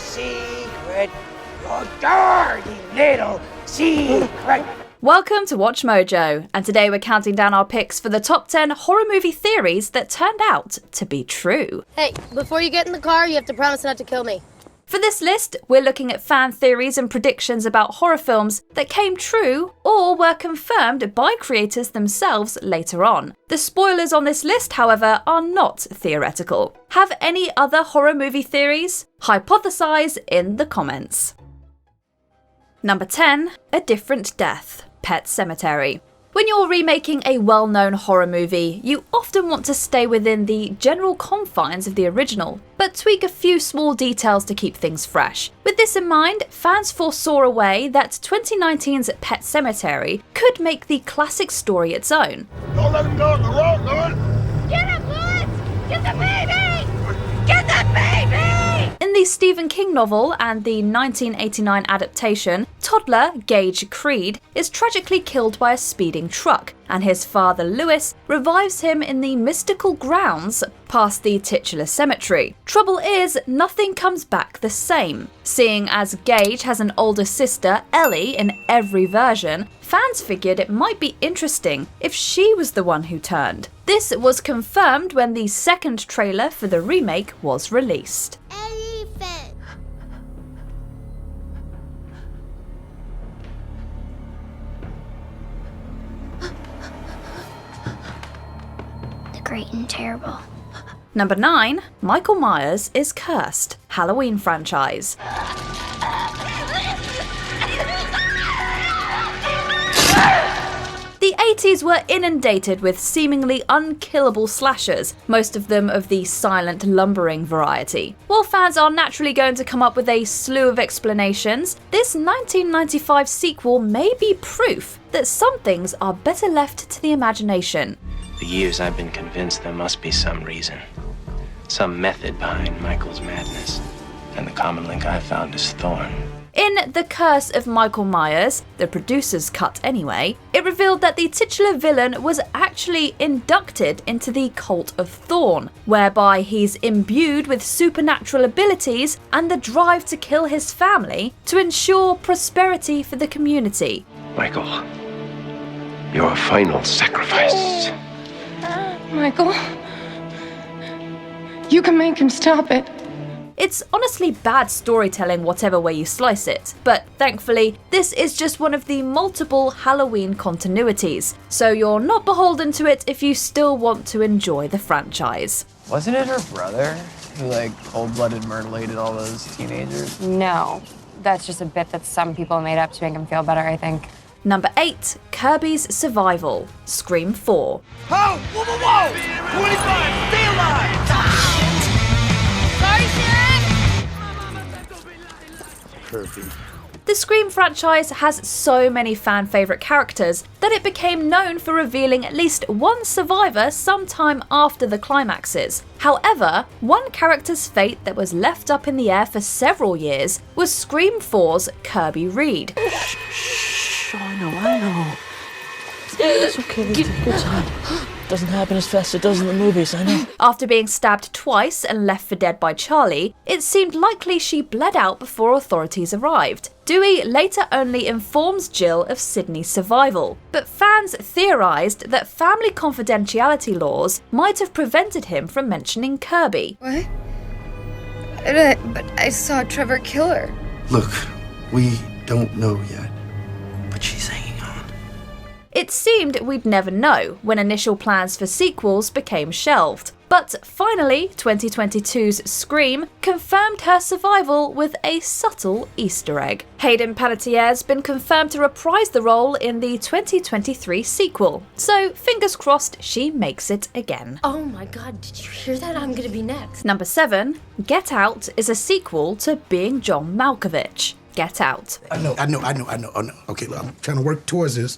secret. Your dirty little secret. Welcome to Watch Mojo, and today we're counting down our picks for the top 10 horror movie theories that turned out to be true. Hey, before you get in the car, you have to promise not to kill me. For this list, we're looking at fan theories and predictions about horror films that came true or were confirmed by creators themselves later on. The spoilers on this list, however, are not theoretical. Have any other horror movie theories? Hypothesize in the comments. Number 10, A Different Death, Pet Sematary. When you're remaking a well-known horror movie, you often want to stay within the general confines of the original, but tweak a few small details to keep things fresh. With this in mind, fans foresaw a way that 2019's Pet Sematary could make the classic story its own. Don't let him go in the road, Lewis! Get him, Lewis! Get the baby! Get the baby! In the Stephen King novel and the 1989 adaptation, toddler Gage Creed is tragically killed by a speeding truck, and his father Lewis revives him in the mystical grounds past the titular cemetery. Trouble is, nothing comes back the same. Seeing as Gage has an older sister, Ellie, in every version, fans figured it might be interesting if she was the one who turned. This was confirmed when the second trailer for the remake was released. Great and terrible. Number 9, Michael Myers is cursed, Halloween franchise. The 80s were inundated with seemingly unkillable slashers, most of them of the silent, lumbering variety. While fans are naturally going to come up with a slew of explanations, this 1995 sequel may be proof that some things are better left to the imagination. For years I've been convinced there must be some reason, some method behind Michael's madness, and the common link I found is Thorn. In The Curse of Michael Myers, the producer's cut anyway, it revealed that the titular villain was actually inducted into the Cult of Thorn, whereby he's imbued with supernatural abilities and the drive to kill his family to ensure prosperity for the community. Michael, your final sacrifice. Michael, you can make him stop it. It's honestly bad storytelling whatever way you slice it, but thankfully this is just one of the multiple Halloween continuities, so you're not beholden to it if you still want to enjoy the franchise. Wasn't it her brother who cold-blooded mutilated all those teenagers? No, that's just a bit that some people made up to make him feel better, I think. Number 8, Kirby's Survival, Scream 4. Oh! Whoa, whoa, whoa! 25! Stay alive! Sorry, Sharon! Kirby. The Scream franchise has so many fan-favourite characters that it became known for revealing at least one survivor sometime after the climaxes. However, one character's fate that was left up in the air for several years was Scream 4's Kirby Reed. I know. It's okay, let's take a good time. Doesn't happen as fast as it does in the movies, I know. After being stabbed twice and left for dead by Charlie, it seemed likely she bled out before authorities arrived. Dewey later only informs Jill of Sydney's survival, but fans theorised that family confidentiality laws might have prevented him from mentioning Kirby. What? But I saw Trevor kill her. Look, we don't know yet, but she's hanging on. It seemed we'd never know when initial plans for sequels became shelved. But finally, 2022's Scream confirmed her survival with a subtle Easter egg. Hayden Panettiere's been confirmed to reprise the role in the 2023 sequel, so fingers crossed she makes it again. Oh my god, did you hear that? I'm gonna be next. Number 7, Get Out is a sequel to Being John Malkovich. Get Out. I know. Okay, look, I'm trying to work towards this.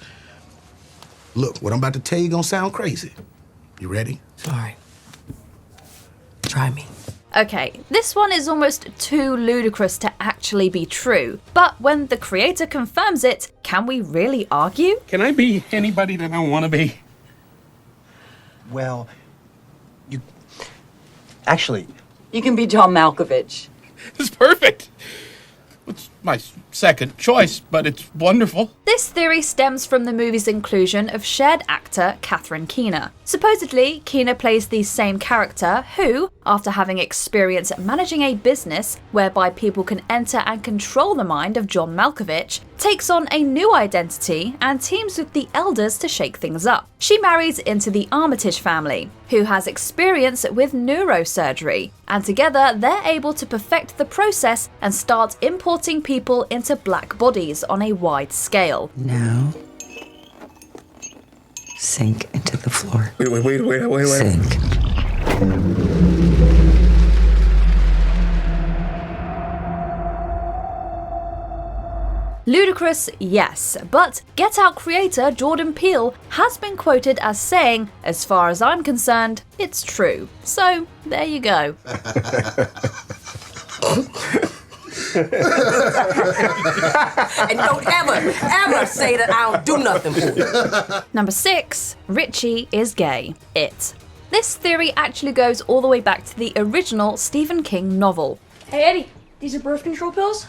Look, what I'm about to tell you gonna sound crazy. You ready? Sorry. Try me. Okay, this one is almost too ludicrous to actually be true, but when the creator confirms it, can we really argue? Can I be anybody that I want to be? Well, actually... You can be John Malkovich. It's perfect. It's my second choice, but it's wonderful. This theory stems from the movie's inclusion of shared actor Catherine Keener. Supposedly, Keener plays the same character who, after having experience managing a business whereby people can enter and control the mind of John Malkovich, takes on a new identity and teams with the elders to shake things up. She marries into the Armitage family, who has experience with neurosurgery, and together they're able to perfect the process and start importing people into black bodies on a wide scale. Now, sink into the floor. Wait. Sink. Ludicrous, yes, but Get Out creator Jordan Peele has been quoted as saying, "As far as I'm concerned, it's true." So, there you go. And don't ever say that I don't do nothing for you. Number 6, Richie is gay. It. This theory actually goes all the way back to the original Stephen King novel. Hey Eddie, these are birth control pills?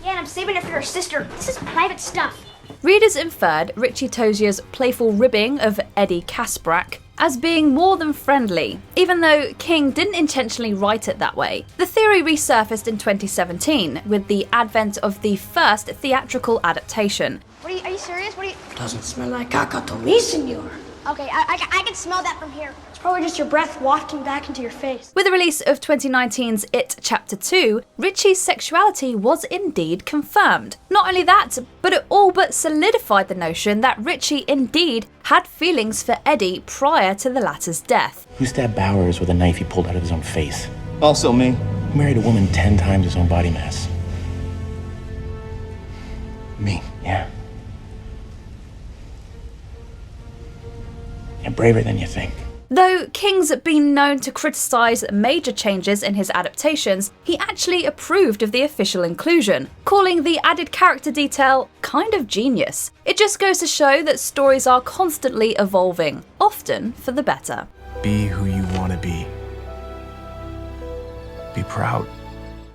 Yeah, and I'm saving it for your sister. This is private stuff. Readers inferred Richie Tozier's playful ribbing of Eddie Kasprak as being more than friendly, even though King didn't intentionally write it that way. The theory resurfaced in 2017 with the advent of the first theatrical adaptation. Are you serious? Doesn't smell like caca to me, senor. Okay, I can smell that from here. It's probably just your breath wafting back into your face. With the release of 2019's It Chapter 2, Richie's sexuality was indeed confirmed. Not only that, but it all but solidified the notion that Richie indeed had feelings for Eddie prior to the latter's death. Who stabbed Bowers with a knife he pulled out of his own face? Also me. Who married a woman 10 times his own body mass? Me. Yeah. You're braver than you think. Though King's been known to criticise major changes in his adaptations, he actually approved of the official inclusion, calling the added character detail kind of genius. It just goes to show that stories are constantly evolving, often for the better. Be who you want to be. Be proud.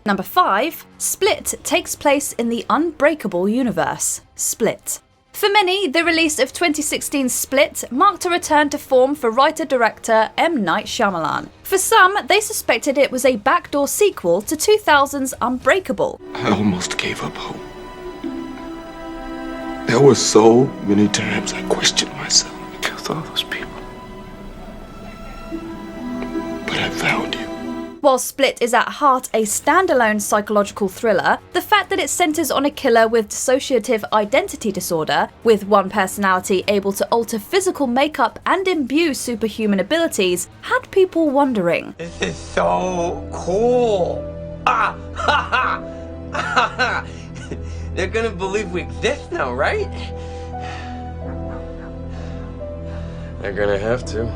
Number 5, Split takes place in the Unbreakable universe. Split. For many, the release of 2016's Split marked a return to form for writer-director M. Night Shyamalan. For some, they suspected it was a backdoor sequel to 2000's Unbreakable. I almost gave up hope. There were so many times I questioned myself. I killed all those people. But I found you. While Split is at heart a standalone psychological thriller, the fact that it centres on a killer with dissociative identity disorder, with one personality able to alter physical makeup and imbue superhuman abilities, had people wondering. This is so cool! Ah! Ha ha! They're gonna believe we exist now, right? They're gonna have to.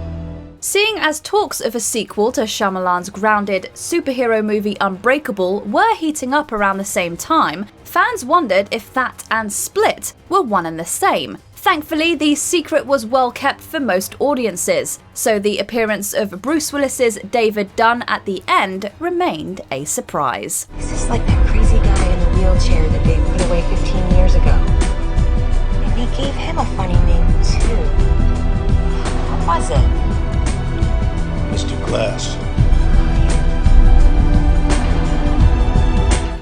Seeing as talks of a sequel to Shyamalan's grounded superhero movie Unbreakable were heating up around the same time, fans wondered if that and Split were one and the same. Thankfully, the secret was well kept for most audiences, so the appearance of Bruce Willis's David Dunn at the end remained a surprise. This is like that crazy guy in the wheelchair that they put away 15 years ago. And they gave him a funny name, too. What was it? Mr. Glass.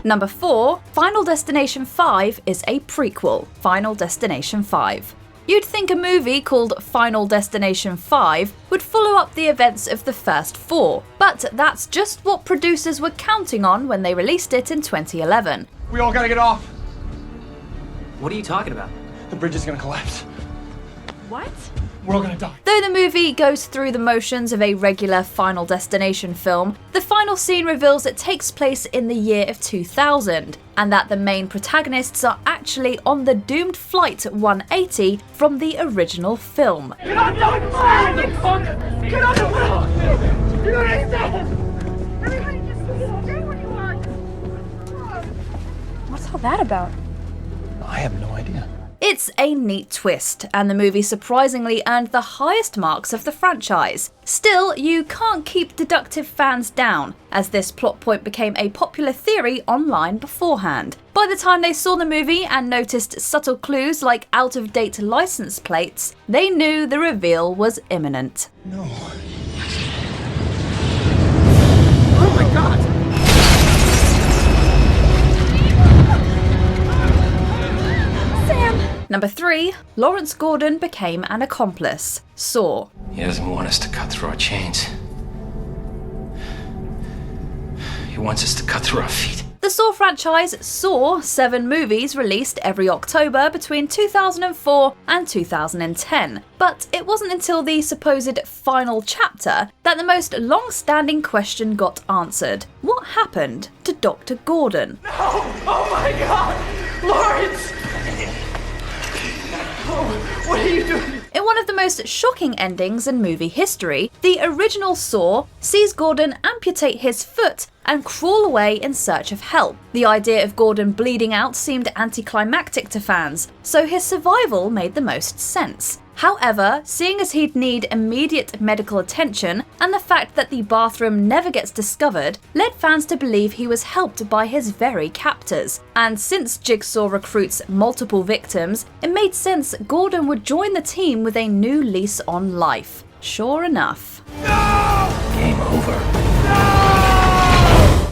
Number 4, Final Destination 5 is a prequel, Final Destination 5. You'd think a movie called Final Destination 5 would follow up the events of the first 4, but that's just what producers were counting on when they released it in 2011. We all gotta get off. What are you talking about? The bridge is gonna collapse. What? We're all gonna die. Though the movie goes through the motions of a regular Final Destination film, the final scene reveals it takes place in the year of 2000, and that the main protagonists are actually on the doomed Flight 180 from the original film. Get on the plane! Get on the plane! You understand? Everybody just stay where you are. What's all that about? I have no idea. It It's a neat twist, and the movie surprisingly earned the highest marks of the franchise. Still, you can't keep deductive fans down, as this plot point became a popular theory online beforehand. By the time they saw the movie and noticed subtle clues like out-of-date license plates, they knew the reveal was imminent. No. Oh my god! Number 3, Lawrence Gordon became an accomplice. Saw. He doesn't want us to cut through our chains. He wants us to cut through our feet. The Saw franchise saw 7 movies released every October between 2004 and 2010, but it wasn't until the supposed final chapter that the most long-standing question got answered. What happened to Dr. Gordon? No! Oh my god! Lawrence! Oh, what are you doing? In one of the most shocking endings in movie history, the original Saw sees Gordon amputate his foot and crawl away in search of help. The idea of Gordon bleeding out seemed anticlimactic to fans, so his survival made the most sense. However, seeing as he'd need immediate medical attention and the fact that the bathroom never gets discovered led fans to believe he was helped by his very captors. And since Jigsaw recruits multiple victims, it made sense Gordon would join the team with a new lease on life. Sure enough. Game over.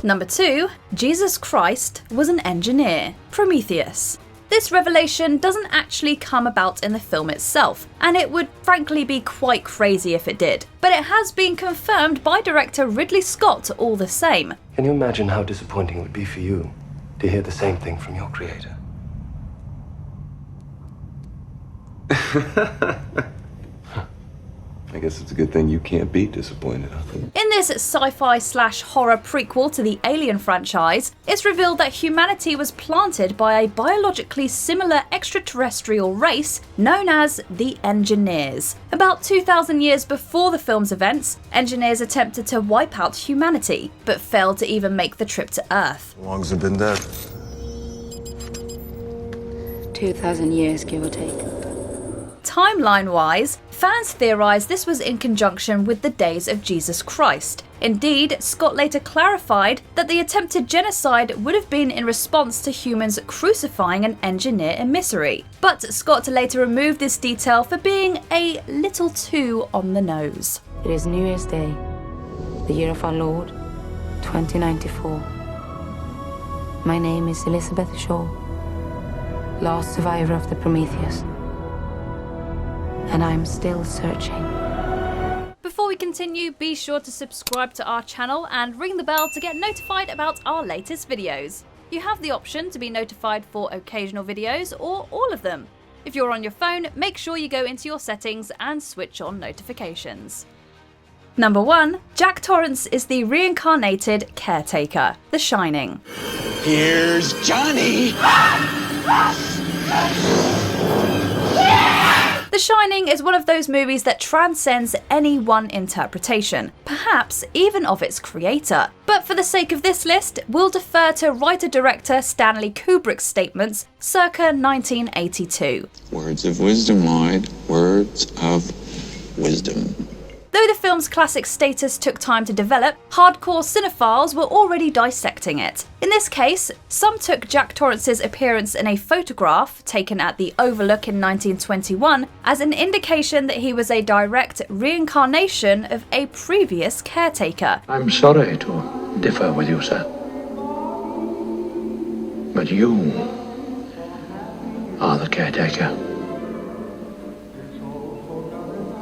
Number 2, Jesus Christ was an engineer. Prometheus. This revelation doesn't actually come about in the film itself, and it would frankly be quite crazy if it did. But it has been confirmed by director Ridley Scott all the same. Can you imagine how disappointing it would be for you to hear the same thing from your creator? I guess it's a good thing you can't be disappointed. In this sci-fi/horror prequel to the Alien franchise, it's revealed that humanity was planted by a biologically similar extraterrestrial race known as the Engineers. About 2,000 years before the film's events, Engineers attempted to wipe out humanity, but failed to even make the trip to Earth. How long has it been dead? 2,000 years, give or take. Timeline-wise, fans theorise this was in conjunction with the days of Jesus Christ. Indeed, Scott later clarified that the attempted genocide would have been in response to humans crucifying an engineer emissary. But Scott later removed this detail for being a little too on the nose. It is New Year's Day, the year of our Lord, 2094. My name is Elizabeth Shaw, last survivor of the Prometheus. And I'm still searching. Before we continue, be sure to subscribe to our channel and ring the bell to get notified about our latest videos. You have the option to be notified for occasional videos or all of them. If you're on your phone, make sure you go into your settings and switch on notifications. Number 1, Jack Torrance is the reincarnated caretaker, The Shining. Here's Johnny! The Shining is one of those movies that transcends any one interpretation, perhaps even of its creator. But for the sake of this list, we'll defer to writer-director Stanley Kubrick's statements circa 1982. Words of wisdom, Lloyd. Words of wisdom. Though the film's classic status took time to develop, hardcore cinephiles were already dissecting it. In this case, some took Jack Torrance's appearance in a photograph taken at the Overlook in 1921 as an indication that he was a direct reincarnation of a previous caretaker. I'm sorry to differ with you, sir. But you are the caretaker.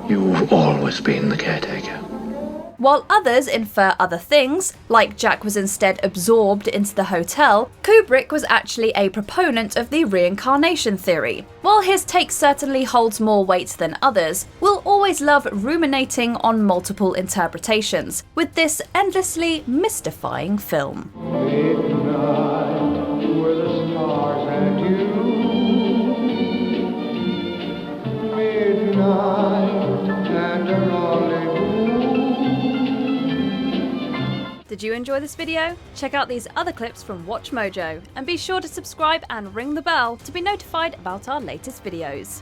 You've always been the caretaker. While others infer other things, like Jack was instead absorbed into the hotel, Kubrick was actually a proponent of the reincarnation theory. While his take certainly holds more weight than others, we'll always love ruminating on multiple interpretations with this endlessly mystifying film. Did you enjoy this video? Check out these other clips from WatchMojo, and be sure to subscribe and ring the bell to be notified about our latest videos.